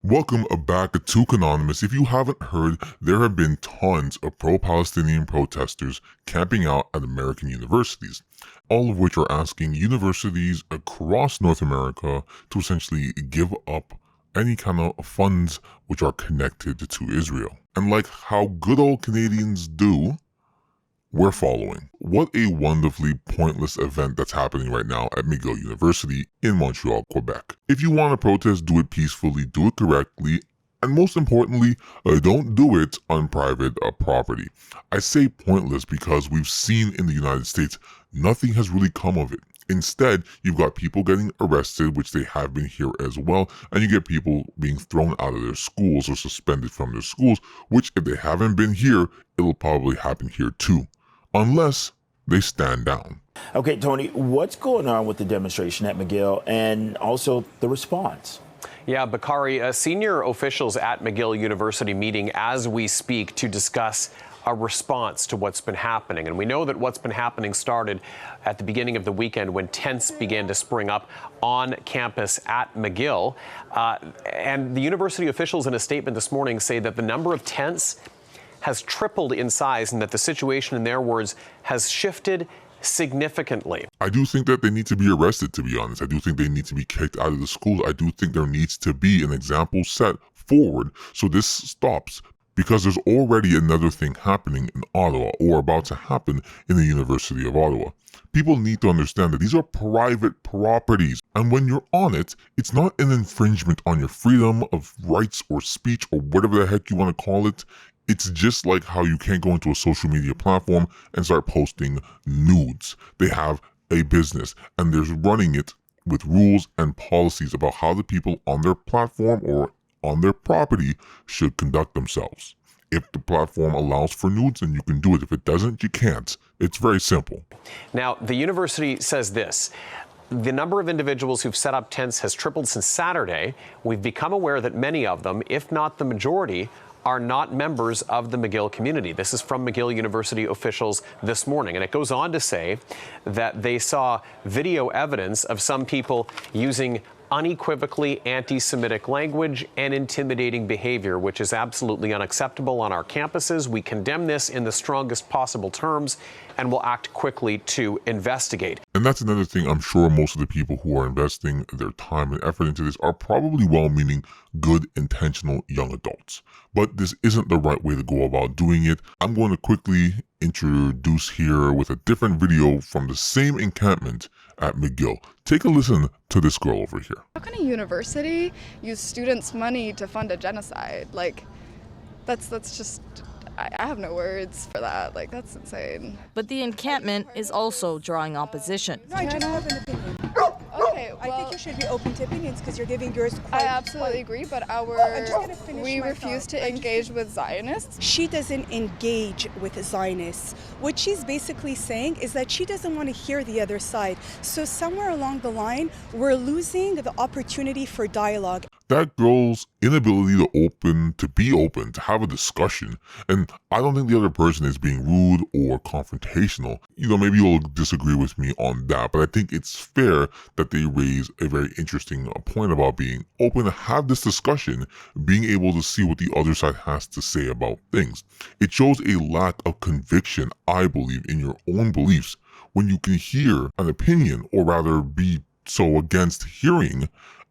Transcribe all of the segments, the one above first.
Welcome back to Canonymous. If you haven't heard, there have been tons of pro-Palestinian protesters camping out at American universities, all of which are asking universities across North America to essentially give up any kind of funds which are connected to Israel. And like how good old Canadians do, we're following. What a wonderfully pointless event that's happening right now at McGill University in Montreal, Quebec. If you want to protest, do it peacefully, do it correctly, and most importantly, don't do it on private property. I say pointless because we've seen in the United States, nothing has really come of it. Instead, you've got people getting arrested, which they have been here as well, and you get people being thrown out of their schools or suspended from their schools, which if they haven't been here, it'll probably happen here too. Unless they stand down. Okay, Tony, what's going on with the demonstration at McGill and also the response? Yeah, Bakari, senior officials at McGill University meeting as we speak to discuss a response to what's been happening. And we know that what's been happening started at the beginning of the weekend when tents began to spring up on campus at McGill. And the university officials in a statement this morning say that the number of tents has tripled in size and that the situation, in their words, has shifted significantly. I do think that they need to be arrested, to be honest. I do think they need to be kicked out of the schools. I do think there needs to be an example set forward so this stops, because there's already another thing happening in Ottawa or about to happen in the University of Ottawa. People need to understand that these are private properties, and when you're on it, it's not an infringement on your freedom of rights or speech or whatever the heck you want to call it. It's just like how you can't go into a social media platform and start posting nudes. They have a business and they're running it with rules and policies about how the people on their platform or on their property should conduct themselves. If the platform allows for nudes, then you can do it. If it doesn't, you can't. It's very simple. Now, the university says this. The number of individuals who've set up tents has tripled since Saturday. We've become aware that many of them, if not the majority, are not members of the McGill community. This is from McGill University officials this morning. And it goes on to say that they saw video evidence of some people using unequivocally anti-Semitic language and intimidating behavior, which is absolutely unacceptable on our campuses. We condemn this in the strongest possible terms and will act quickly to investigate. And that's another thing. I'm sure most of the people who are investing their time and effort into this are probably well-meaning, good, intentional young adults. But this isn't the right way to go about doing it. I'm going to quickly introduce here with a different video from the same encampment at McGill. Take a listen to this girl over here. How can a university use students' money to fund a genocide? Like, that's just, I have no words for that. Like, that's insane. But the encampment is also drawing opposition. No, I just have an opinion. Okay, well, I think you should be open to opinions because you're giving yours I absolutely agree, but we refuse to engage with Zionists. She doesn't engage with Zionists. What she's basically saying is that she doesn't want to hear the other side. So somewhere along the line, we're losing the opportunity for dialogue. That girl's inability to be open, to have a discussion. And I don't think the other person is being rude or confrontational. You know, maybe you'll disagree with me on that, but I think it's fair that they raise a very interesting point about being open to have this discussion, being able to see what the other side has to say about things. It shows a lack of conviction, I believe, in your own beliefs when you can hear an opinion, or rather be so against hearing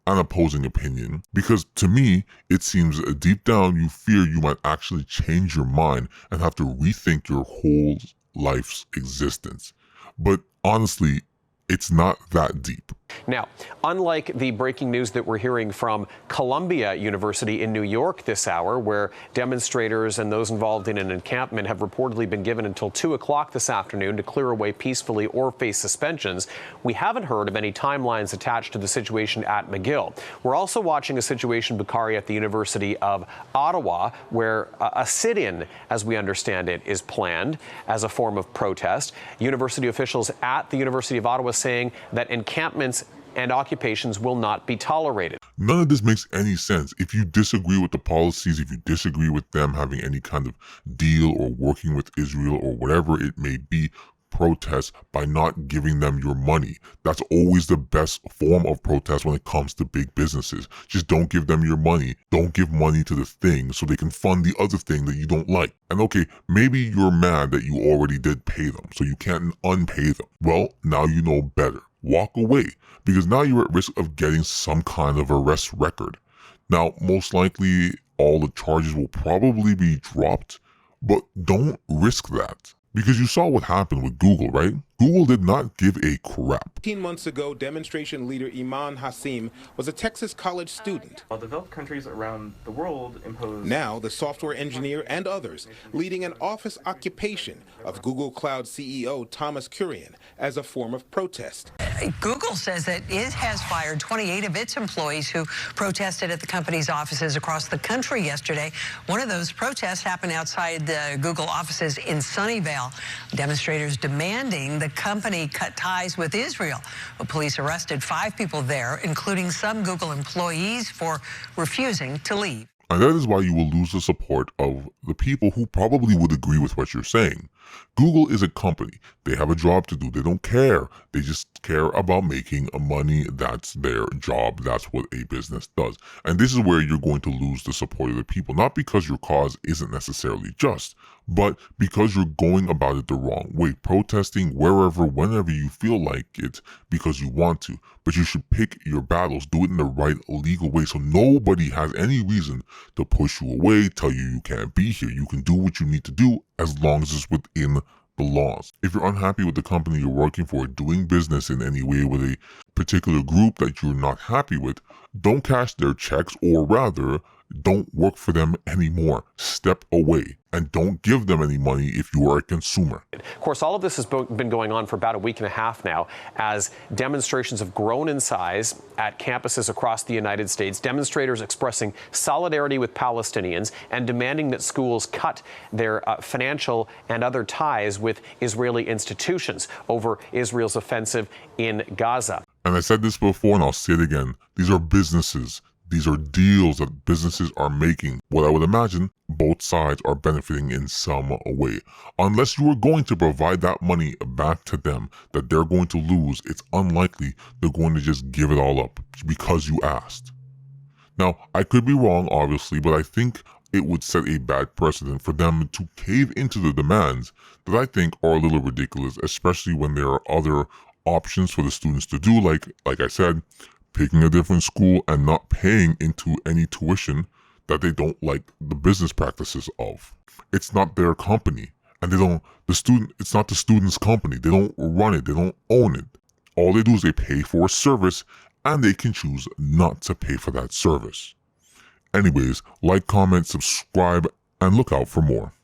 an opposing opinion, because to me, it seems deep down you fear you might actually change your mind and have to rethink your whole life's existence. But honestly, it's not that deep. Now, unlike the breaking news that we're hearing from Columbia University in New York this hour, where demonstrators and those involved in an encampment have reportedly been given until 2 o'clock this afternoon to clear away peacefully or face suspensions, we haven't heard of any timelines attached to the situation at McGill. We're also watching a situation, Bakari, at the University of Ottawa, where a sit-in, as we understand it, is planned as a form of protest. University officials at the University of Ottawa saying that encampments and occupations will not be tolerated. None of this makes any sense. If you disagree with the policies, if you disagree with them having any kind of deal or working with Israel or whatever it may be, protest by not giving them your money. That's always the best form of protest when it comes to big businesses. Just don't give them your money. Don't give money to the thing so they can fund the other thing that you don't like. And okay, maybe you're mad that you already did pay them, so you can't unpay them. Well, now you know better. Walk away, because now you're at risk of getting some kind of arrest record. Now, most likely, all the charges will probably be dropped, but don't risk that. Because you saw what happened with Google, right? Google did not give a crap. 18 months ago, demonstration leader Iman Hassim was a Texas college student. While developed countries around the world impose... Now, the software engineer and others leading an office occupation of Google Cloud CEO Thomas Kurian as a form of protest. Google says that it has fired 28 of its employees who protested at the company's offices across the country yesterday. One of those protests happened outside the Google offices in Sunnyvale. Demonstrators demanding the company cut ties with Israel. Well, police arrested 5 people there, including some Google employees, for refusing to leave. And that is why you will lose the support of the people who probably would agree with what you're saying. Google is a company. They have a job to do. They don't care. They just care about making money. That's their job. That's what a business does. And this is where you're going to lose the support of the people. Not because your cause isn't necessarily just, but because you're going about it the wrong way. Protesting wherever, whenever you feel like it because you want to. But you should pick your battles. Do it in the right legal way so nobody has any reason to push you away, tell you can't be here. You can do what you need to do as long as it's within the laws. If you're unhappy with the company you're working for, doing business in any way with a particular group that you're not happy with, don't cash their checks, or rather, don't work for them anymore. Step away and don't give them any money if you are a consumer. Of course, all of this has been going on for about a week and a half now as demonstrations have grown in size at campuses across the United States, demonstrators expressing solidarity with Palestinians and demanding that schools cut their financial and other ties with Israeli institutions over Israel's offensive in Gaza. And I said this before and I'll say it again. These are businesses. These are deals that businesses are making. What I would imagine, both sides are benefiting in some way. Unless you are going to provide that money back to them that they're going to lose, it's unlikely they're going to just give it all up because you asked. Now, I could be wrong, obviously, but I think it would set a bad precedent for them to cave into the demands that I think are a little ridiculous, especially when there are other options for the students to do, like I said, picking a different school and not paying into any tuition that they don't like the business practices of. It's not their company, and it's not the student's company. They don't run it, they don't own it. All they do is they pay for a service, and they can choose not to pay for that service. Anyways, like, comment, subscribe, and look out for more.